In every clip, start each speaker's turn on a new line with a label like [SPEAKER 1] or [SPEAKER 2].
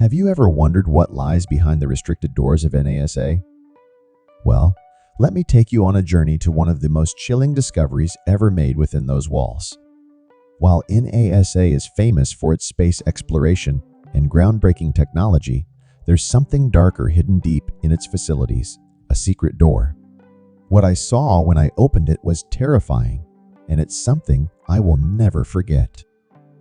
[SPEAKER 1] Have you ever wondered what lies behind the restricted doors of NASA? Well, let me take you on a journey to one of the most chilling discoveries ever made within those walls. While NASA is famous for its space exploration and groundbreaking technology, there's something darker hidden deep in its facilities, a secret door. What I saw when I opened it was terrifying, and it's something I will never forget.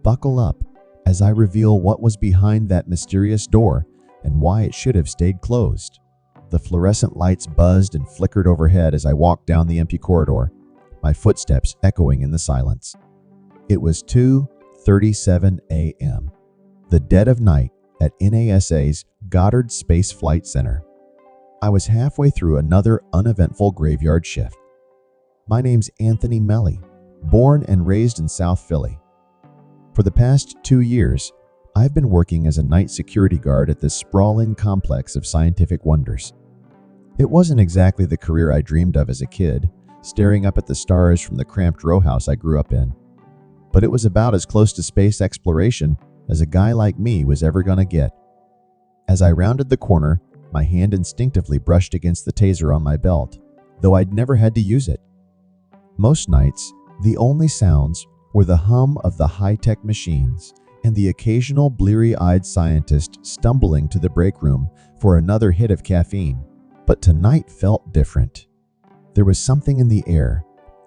[SPEAKER 1] Buckle up as I reveal what was behind that mysterious door and why it should have stayed closed. The fluorescent lights buzzed and flickered overhead as I walked down the empty corridor, my footsteps echoing in the silence. It was 2:37 a.m., the dead of night at NASA's Goddard Space Flight Center. I was halfway through another uneventful graveyard shift. My name's Anthony Melly, born and raised in South Philly. For the past 2 years, I've been working as a night security guard at this sprawling complex of scientific wonders. It wasn't exactly the career I dreamed of as a kid, staring up at the stars from the cramped row house I grew up in. But it was about as close to space exploration as a guy like me was ever gonna get. As I rounded the corner, my hand instinctively brushed against the taser on my belt, though I'd never had to use it. Most nights, the only sounds were the hum of the high-tech machines and the occasional bleary-eyed scientist stumbling to the break room for another hit of caffeine. But tonight felt different. There was something in the air,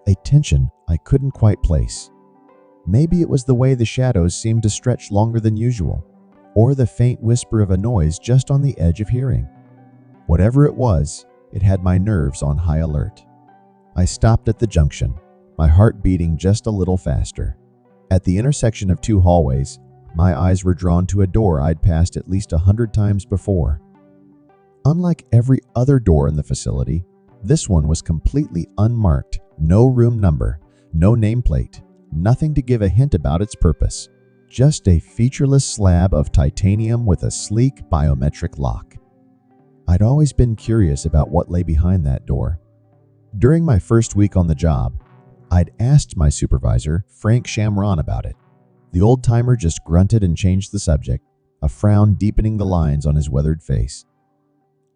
[SPEAKER 1] a tension I couldn't quite place. Maybe it was the way the shadows seemed to stretch longer than usual, or the faint whisper of a noise just on the edge of hearing. Whatever it was, it had my nerves on high alert. I stopped at the junction, my heart beating just a little faster. At the intersection of two hallways, my eyes were drawn to a door I'd passed at least 100 times before. Unlike every other door in the facility, this one was completely unmarked, no room number, no nameplate, nothing to give a hint about its purpose. Just a featureless slab of titanium with a sleek biometric lock. I'd always been curious about what lay behind that door. During my first week on the job, I'd asked my supervisor, Frank Shamron, about it. The old-timer just grunted and changed the subject, a frown deepening the lines on his weathered face.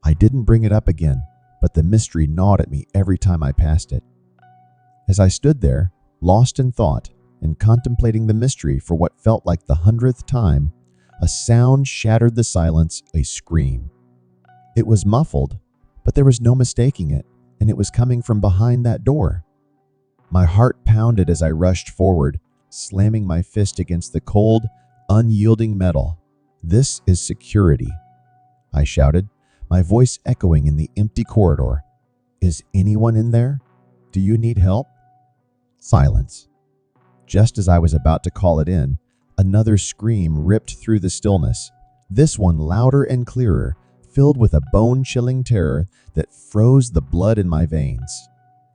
[SPEAKER 1] I didn't bring it up again, but the mystery gnawed at me every time I passed it. As I stood there, lost in thought and contemplating the mystery for what felt like the 100th time, a sound shattered the silence, a scream. It was muffled, but there was no mistaking it, and it was coming from behind that door. My heart pounded as I rushed forward, slamming my fist against the cold, unyielding metal. "This is security," I shouted, my voice echoing in the empty corridor. "Is anyone in there? Do you need help?" Silence. Just as I was about to call it in, another scream ripped through the stillness, this one louder and clearer, filled with a bone-chilling terror that froze the blood in my veins.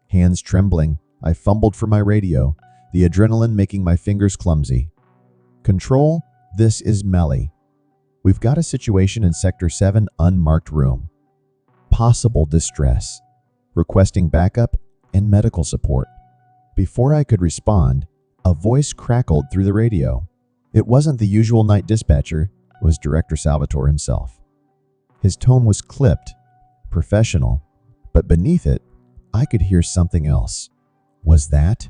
[SPEAKER 1] Hands trembling, I fumbled for my radio, the adrenaline making my fingers clumsy. "Control, this is Melly. We've got a situation in Sector 7 unmarked room. Possible distress. Requesting backup and medical support." Before I could respond, a voice crackled through the radio. It wasn't the usual night dispatcher, it was Director Salvatore himself. His tone was clipped, professional, but beneath it, I could hear something else. Was that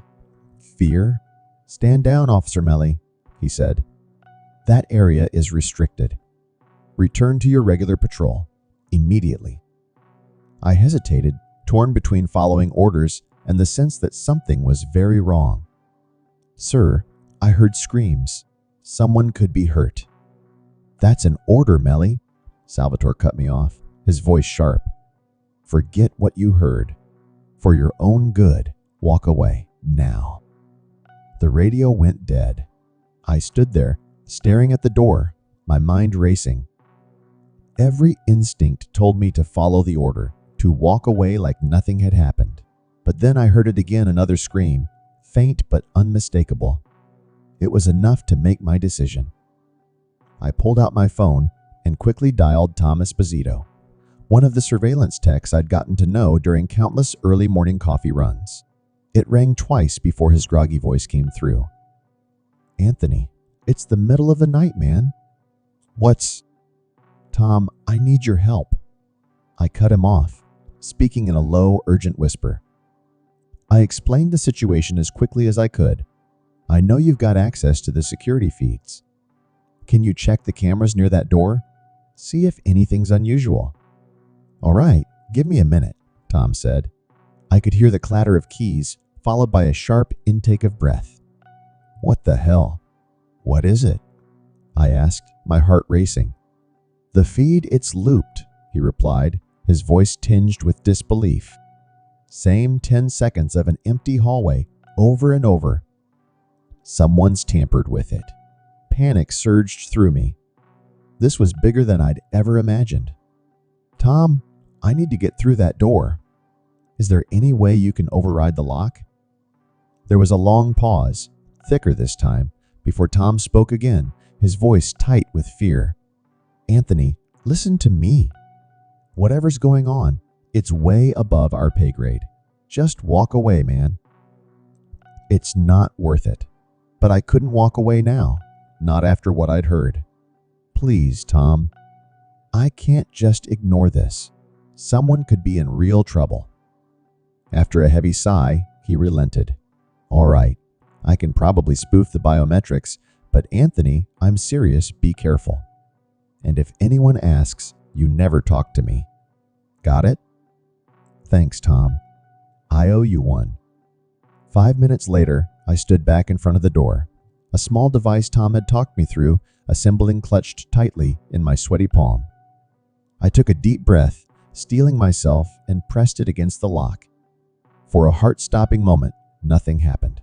[SPEAKER 1] fear? "Stand down, Officer Melly," he said. "That area is restricted. Return to your regular patrol, immediately." I hesitated, torn between following orders and the sense that something was very wrong. "Sir, I heard screams. Someone could be hurt." "That's an order, Melly," Salvatore cut me off, his voice sharp. "Forget what you heard. For your own good, walk away, now." The radio went dead. I stood there, staring at the door, my mind racing. Every instinct told me to follow the order, to walk away like nothing had happened. But then I heard it again, another scream, faint but unmistakable. It was enough to make my decision. I pulled out my phone and quickly dialed Tom Esposito, one of the surveillance techs I'd gotten to know during countless early morning coffee runs. It rang twice before his groggy voice came through. "Anthony, it's the middle of the night, man." "What's..." "Tom, I need your help." I cut him off, speaking in a low, urgent whisper. I explained the situation as quickly as I could. "I know you've got access to the security feeds. Can you check the cameras near that door? See if anything's unusual." "All right, give me a minute," Tom said. I could hear the clatter of keys, followed by a sharp intake of breath. "What the hell? What is it?" I asked, my heart racing. "The feed, it's looped," he replied, his voice tinged with disbelief. "Same 10 seconds of an empty hallway, over and over. Someone's tampered with it." Panic surged through me. This was bigger than I'd ever imagined. "Tom, I need to get through that door. Is there any way you can override the lock?" There was a long pause, thicker this time, before Tom spoke again, his voice tight with fear. "Anthony, listen to me. Whatever's going on, it's way above our pay grade. Just walk away, man." It's not worth it. But I couldn't walk away now, not after what I'd heard. "Please, Tom. I can't just ignore this. Someone could be in real trouble." After a heavy sigh, he relented. "All right, I can probably spoof the biometrics, but Anthony, I'm serious, be careful. And if anyone asks, you never talk to me. Got it?" "Thanks, Tom. I owe you one." 5 minutes later, I stood back in front of the door, a small device Tom had talked me through, assembling clutched tightly in my sweaty palm. I took a deep breath, steeling myself, and pressed it against the lock. For a heart-stopping moment, nothing happened.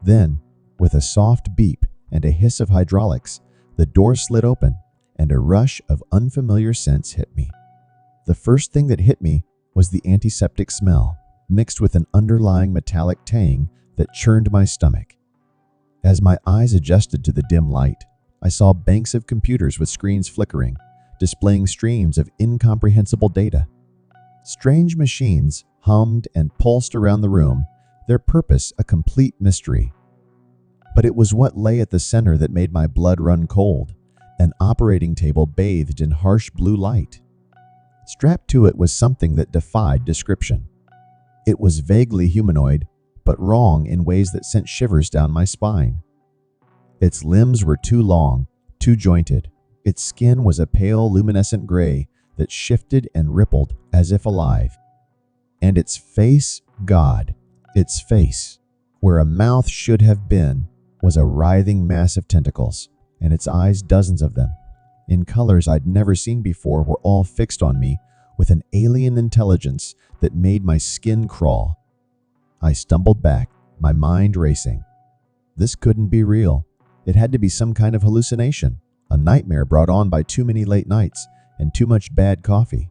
[SPEAKER 1] Then, with a soft beep and a hiss of hydraulics, the door slid open, and a rush of unfamiliar scents hit me. The first thing that hit me was the antiseptic smell, mixed with an underlying metallic tang that churned my stomach. As my eyes adjusted to the dim light, I saw banks of computers with screens flickering, displaying streams of incomprehensible data. Strange machines hummed and pulsed around the room, their purpose a complete mystery. But it was what lay at the center that made my blood run cold, an operating table bathed in harsh blue light. Strapped to it was something that defied description. It was vaguely humanoid, but wrong in ways that sent shivers down my spine. Its limbs were too long, too jointed. Its skin was a pale, luminescent gray that shifted and rippled as if alive. And its face, God, its face, where a mouth should have been, was a writhing mass of tentacles, and its eyes, dozens of them, in colors I'd never seen before, were all fixed on me with an alien intelligence that made my skin crawl. I stumbled back, my mind racing. This couldn't be real. It had to be some kind of hallucination, a nightmare brought on by too many late nights and too much bad coffee.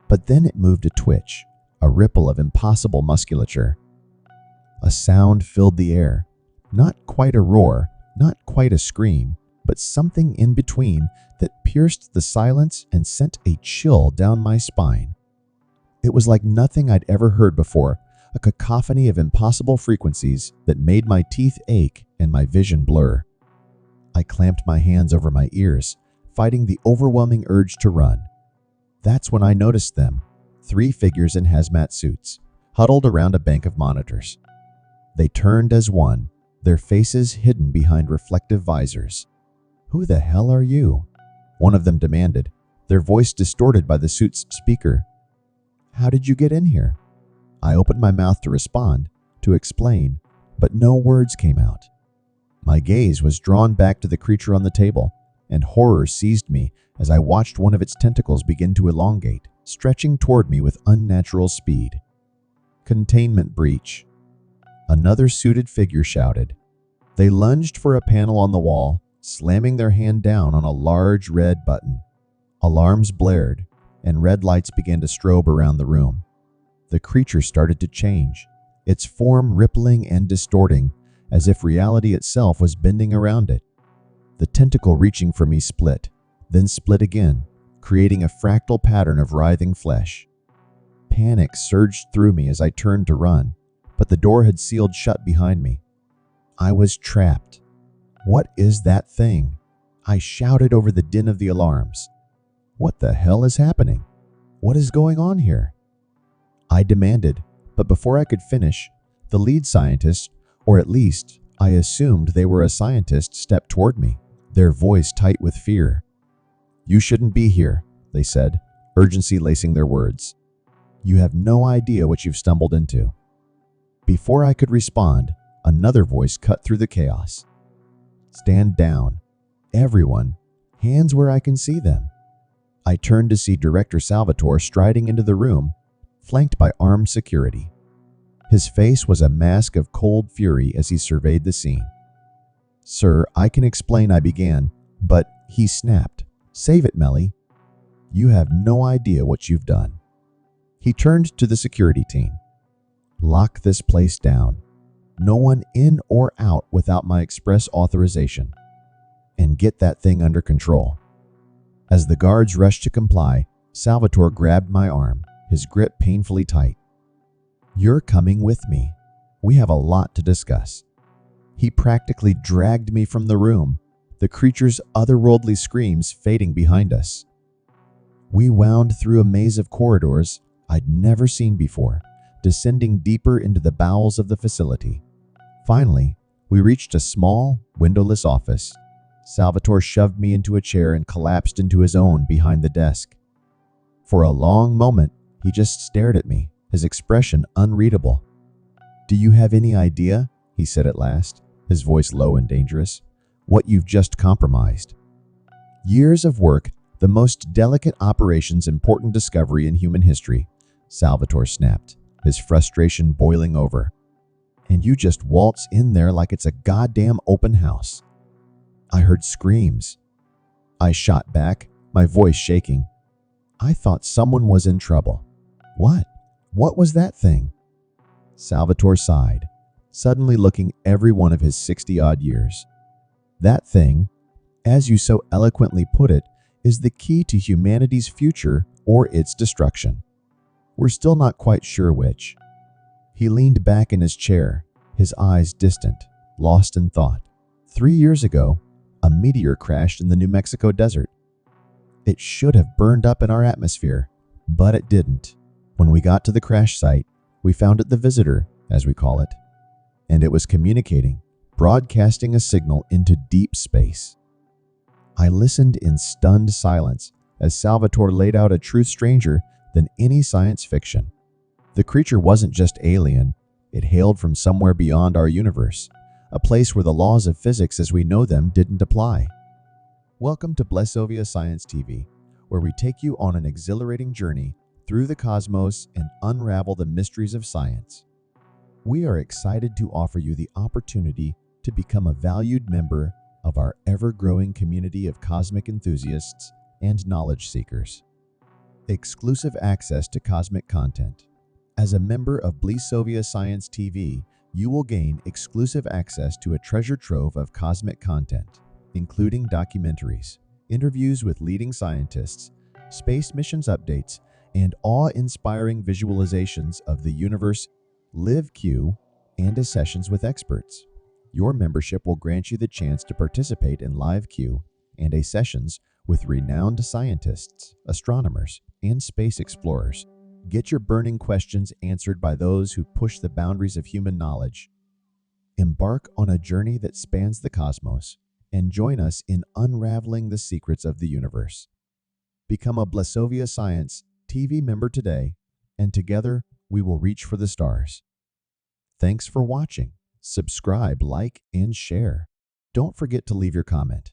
[SPEAKER 1] But then it moved a twitch, a ripple of impossible musculature. A sound filled the air, not quite a roar, not quite a scream, but something in between that pierced the silence and sent a chill down my spine. It was like nothing I'd ever heard before, a cacophony of impossible frequencies that made my teeth ache and my vision blur. I clamped my hands over my ears, fighting the overwhelming urge to run. That's when I noticed them, 3 figures in hazmat suits, huddled around a bank of monitors. They turned as one, their faces hidden behind reflective visors. "Who the hell are you?" one of them demanded, their voice distorted by the suit's speaker. "How did you get in here?" I opened my mouth to respond, to explain, but no words came out. My gaze was drawn back to the creature on the table, and horror seized me as I watched one of its tentacles begin to elongate, stretching toward me with unnatural speed. "Containment breach," another suited figure shouted. They lunged for a panel on the wall, slamming their hand down on a large red button. Alarms blared, and red lights began to strobe around the room. The creature started to change, its form rippling and distorting, as if reality itself was bending around it. The tentacle reaching for me split, then split again, creating a fractal pattern of writhing flesh. Panic surged through me as I turned to run, but the door had sealed shut behind me. I was trapped. "What is that thing?" I shouted over the din of the alarms. What the hell is happening? What is going on here? I demanded, but before I could finish, the lead scientist, or at least I assumed they were a scientist, stepped toward me, their voice tight with fear. "You shouldn't be here," they said, urgency lacing their words. "You have no idea what you've stumbled into." Before I could respond, another voice cut through the chaos. "Stand down. Everyone. Hands where I can see them." I turned to see Director Salvatore striding into the room, flanked by armed security. His face was a mask of cold fury as he surveyed the scene. "Sir, I can explain," I began, but he snapped. "Save it, Melly. You have no idea what you've done." He turned to the security team. "Lock this place down. No one in or out without my express authorization. And get that thing under control." As the guards rushed to comply, Salvatore grabbed my arm, his grip painfully tight. "You're coming with me. We have a lot to discuss." He practically dragged me from the room, the creature's otherworldly screams fading behind us. We wound through a maze of corridors I'd never seen before, descending deeper into the bowels of the facility. Finally, we reached a small, windowless office. Salvatore shoved me into a chair and collapsed into his own behind the desk. For a long moment, he just stared at me, his expression unreadable. "Do you have any idea," he said at last, his voice low and dangerous, "what you've just compromised?" "Years of work, the most delicate operations, important discovery in human history," Salvatore snapped, his frustration boiling over. "And you just waltz in there like it's a goddamn open house." I heard screams. I shot back, my voice shaking. "I thought someone was in trouble." "What? What was that thing?" Salvatore sighed, suddenly looking every one of his 60-odd years. "That thing, as you so eloquently put it, is the key to humanity's future or its destruction. We're still not quite sure which." He leaned back in his chair, his eyes distant, lost in thought. 3 years ago, a meteor crashed in the New Mexico desert. It should have burned up in our atmosphere, but it didn't. When we got to the crash site, we found it the visitor, as we call it, and it was communicating, broadcasting a signal into deep space. I listened in stunned silence as Salvatore laid out a truth stranger than any science fiction. The creature wasn't just alien, it hailed from somewhere beyond our universe, a place where the laws of physics as we know them didn't apply. Welcome to Blessovia Science TV, where we take you on an exhilarating journey through the cosmos and unravel the mysteries of science. We are excited to offer you the opportunity to become a valued member of our ever-growing community of cosmic enthusiasts and knowledge seekers. Exclusive access to cosmic content. As a member of Blessovia Science TV, you will gain exclusive access to a treasure trove of cosmic content, including documentaries, interviews with leading scientists, space missions updates, and awe-inspiring visualizations of the universe, live Q, and sessions with experts. Your membership will grant you the chance to participate in live Q and sessions with renowned scientists, astronomers, and space explorers. Get your burning questions answered by those who push the boundaries of human knowledge. Embark on a journey that spans the cosmos and join us in unraveling the secrets of the universe. Become a Blessovia Science TV member today, and together we will reach for the stars. Thanks for watching. Subscribe, like, and share. Don't forget to leave your comment.